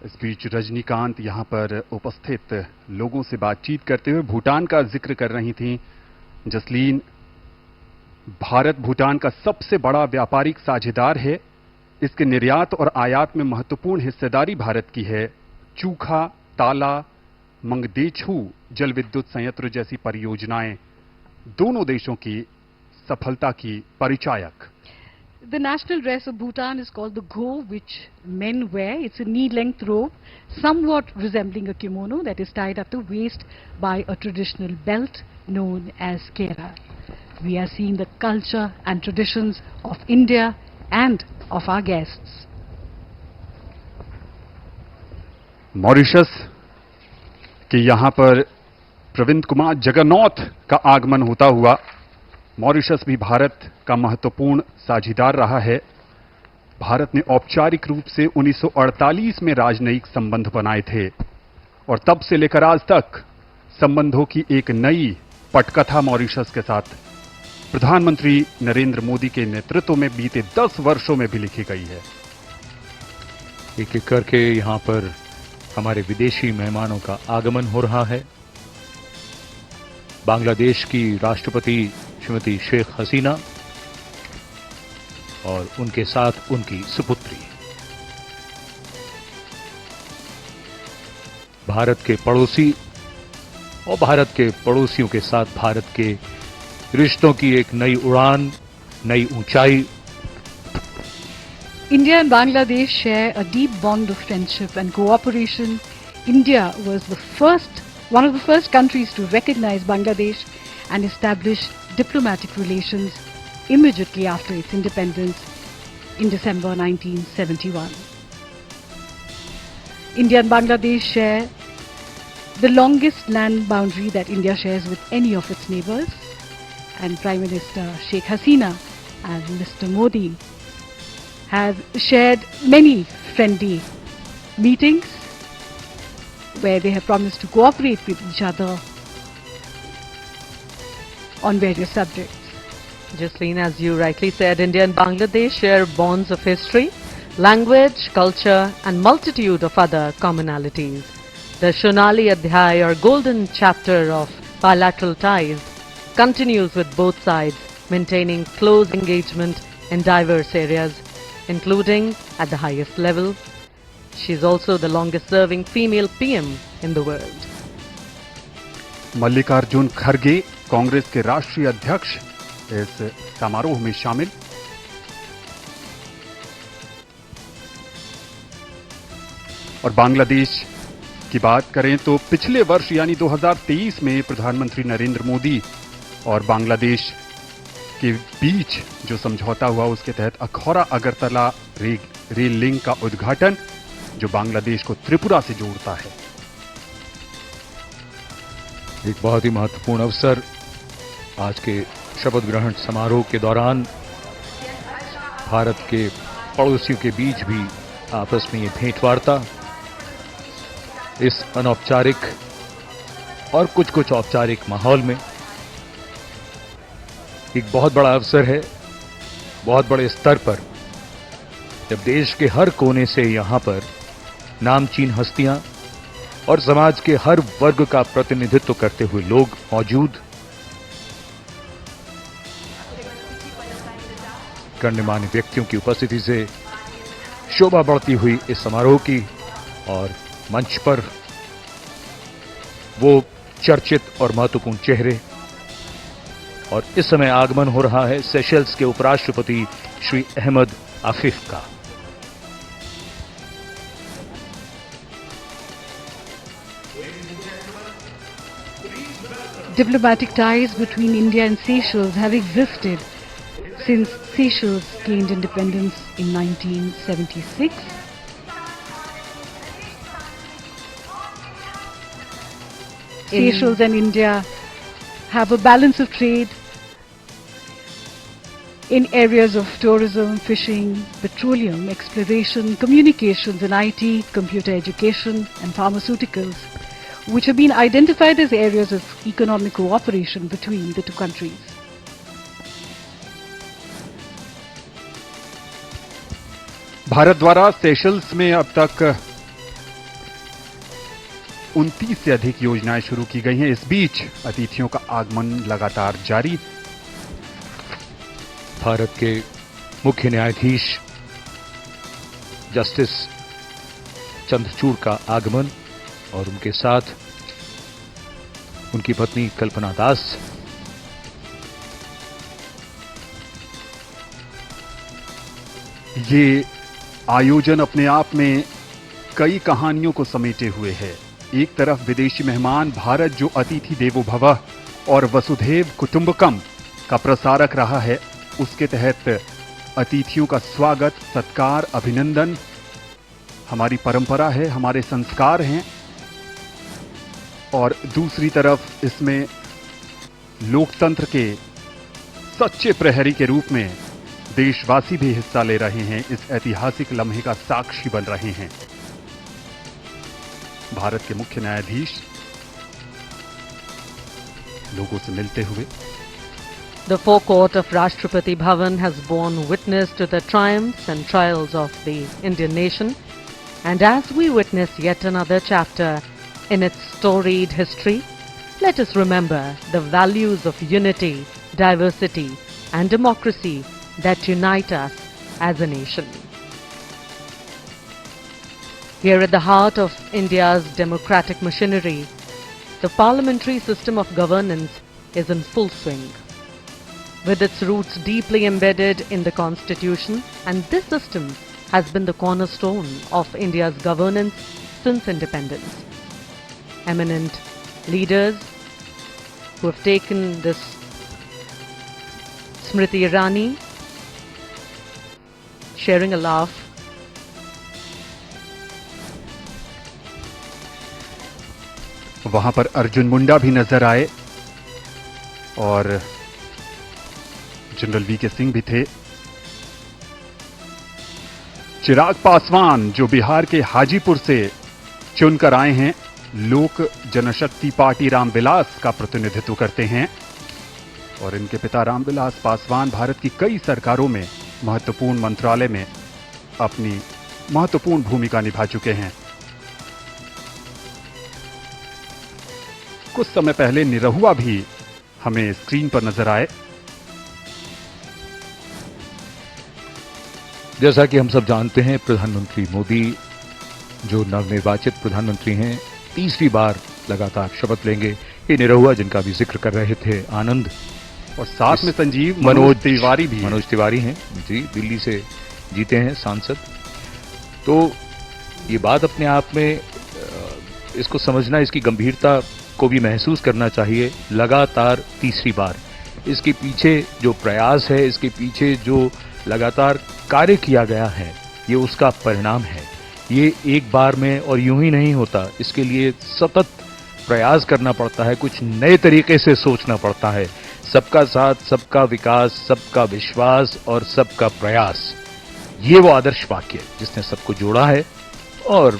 इस बीच रजनीकांत यहां पर उपस्थित लोगों से बातचीत करते हुए भूटान का जिक्र कर रही थीं। जसलीन, भारत भूटान का सबसे बड़ा व्यापारिक साझेदार है। इसके निर्यात और आयात में महत्वपूर्ण हिस्सेदारी भारत की है। चूखा, ताला, मंगदेछू जल विद्युत संयंत्र जैसी परियोजनाएं दोनों देशों की सफलता की परिचायक। The national dress of Bhutan is called the go, which men wear. It's a knee-length robe, somewhat resembling a kimono that is tied at the waist by a traditional belt known as kera. We are seeing the culture and traditions of India and of our guests. Mauritius के यहां पर प्रविंद कुमार जगन्नाथ का आगमन होता हुआ Mauritius भी भारत का महत्वपूर्ण साझेदार रहा है। भारत ने औपचारिक रूप से 1948 में राजनयिक संबंध बनाए थे और तब से लेकर आज तक संबंधों की एक नई पटकथा मॉरिशस के साथ प्रधानमंत्री नरेंद्र मोदी के नेतृत्व में बीते 10 वर्षों में भी लिखी गई है। एक एक करके यहां पर हमारे विदेशी मेहमानों का आगमन हो रहा है। बांग्लादेश की राष्ट्रपति श्रीमती शेख हसीना और उनके साथ उनकी सुपुत्री। भारत के पड़ोसी और भारत के पड़ोसियों के साथ भारत के रिश्तों की एक नई उड़ान, नई ऊंचाई। India and Bangladesh share a deep bond of friendship and cooperation. India was one of the first countries to recognize Bangladesh and establish diplomatic relations immediately after its independence in December 1971. India and Bangladesh share the longest land boundary that India shares with any of its neighbors, and Prime Minister Sheikh Hasina and Mr. Modi have shared many friendly meetings where they have promised to cooperate with each other on various subjects. Jasleen, as you rightly said, India and Bangladesh share bonds of history, language, culture and multitude of other commonalities. The Shonali Adhyay or golden chapter of bilateral ties continues with both sides maintaining close engagement in diverse areas, including at the highest level. She is also the longest serving female PM in the world. Mallikarjun खड़गे, कांग्रेस के राष्ट्रीय अध्यक्ष, इस समारोह में शामिल। और बांग्लादेश की बात करें तो पिछले वर्ष यानी 2023 में प्रधानमंत्री नरेंद्र मोदी और बांग्लादेश के बीच जो समझौता हुआ उसके तहत अखौरा अगरतला रेल लिंक का उद्घाटन, जो बांग्लादेश को त्रिपुरा से जोड़ता है। एक बहुत ही महत्वपूर्ण अवसर आज के शपथ ग्रहण समारोह के दौरान भारत के पड़ोसियों के बीच भी आपस में ये भेंटवार्ता, इस अनौपचारिक और कुछ औपचारिक माहौल में एक बहुत बड़ा अवसर है। बहुत बड़े स्तर पर जब देश के हर कोने से यहां पर नामचीन हस्तियां और समाज के हर वर्ग का प्रतिनिधित्व करते हुए लोग मौजूद, गण्यमान्य व्यक्तियों की उपस्थिति से शोभा बढ़ती हुई इस समारोह की, और मंच पर वो चर्चित और महत्वपूर्ण चेहरे। और इस समय आगमन हो रहा है सेशल्स के उपराष्ट्रपति श्री अहमद आफिफ का। Diplomatic ties between India and Seychelles have existed since Seychelles gained independence in 1976. Seychelles and India have a balance of trade in areas of tourism, fishing, petroleum, exploration, communications and IT, computer education and pharmaceuticals, which have been identified as areas of economic cooperation between the two countries. Bharat द्वारा Seychelles में अब तक 29 से अधिक योजनाएं शुरू की गई हैं। इस बीच अतिथियों का आगमन लगातार जारी। भारत के मुख्य न्यायाधीश जस्टिस चंद्रचूड़ का आगमन और उनके साथ उनकी पत्नी कल्पना दास। ये आयोजन अपने आप में कई कहानियों को समेटे हुए है। एक तरफ विदेशी मेहमान भारत जो अतिथि देवो भवः और वसुधैव कुटुंबकम का प्रसारक रहा है, उसके तहत अतिथियों का स्वागत, सत्कार, अभिनंदन हमारी परंपरा है, हमारे संस्कार हैं। और दूसरी तरफ इसमें लोकतंत्र के सच्चे प्रहरी के रूप में देशवासी भी हिस्सा ले रहे हैं, इस ऐतिहासिक लम्हे का साक्षी बन रहे हैं। भारत के मुख्य न्यायाधीश लोगों से मिलते हुए। The forecourt of Rashtrapati Bhavan has borne witness to the triumphs and trials of the Indian nation, and as we witness yet another chapter in its storied history, let us remember the values of unity, diversity, and democracy that unite us as a nation. Here at the heart of India's democratic machinery, the parliamentary system of governance is in full swing. With its roots deeply embedded in the Constitution, and this system has been the cornerstone of India's governance since independence. Eminent leaders who have taken this Smriti Irani sharing a laugh. वहां पर अर्जुन मुंडा भी नजर आए और general VK Singh भी थे। चिराग पासवान जो बिहार के हाजीपुर से चुनकर आए हैं, लोक जनशक्ति पार्टी रामविलास का प्रतिनिधित्व करते हैं और इनके पिता रामविलास पासवान भारत की कई सरकारों में महत्वपूर्ण मंत्रालय में अपनी महत्वपूर्ण भूमिका निभा चुके हैं। कुछ समय पहले निरहुआ भी हमें स्क्रीन पर नजर आए। जैसा कि हम सब जानते हैं, प्रधानमंत्री मोदी जो नवनिर्वाचित प्रधानमंत्री हैं, तीसरी बार लगातार शपथ लेंगे। ये निरहुआ जिनका भी जिक्र कर रहे थे, आनंद, और साथ में संजीव मनोज तिवारी भी। मनोज तिवारी हैं जी, दिल्ली से जीते हैं सांसद। तो ये बात अपने आप में इसको समझना, इसकी गंभीरता को भी महसूस करना चाहिए। लगातार तीसरी बार इसके पीछे जो प्रयास है, इसके पीछे जो लगातार कार्य किया गया है, ये उसका परिणाम है। ये एक बार में और यूं ही नहीं होता, इसके लिए सतत प्रयास करना पड़ता है, कुछ नए तरीके से सोचना पड़ता है। सबका साथ, सबका विकास, सबका विश्वास और सबका प्रयास, ये वो आदर्श वाक्य जिसने सबको जोड़ा है और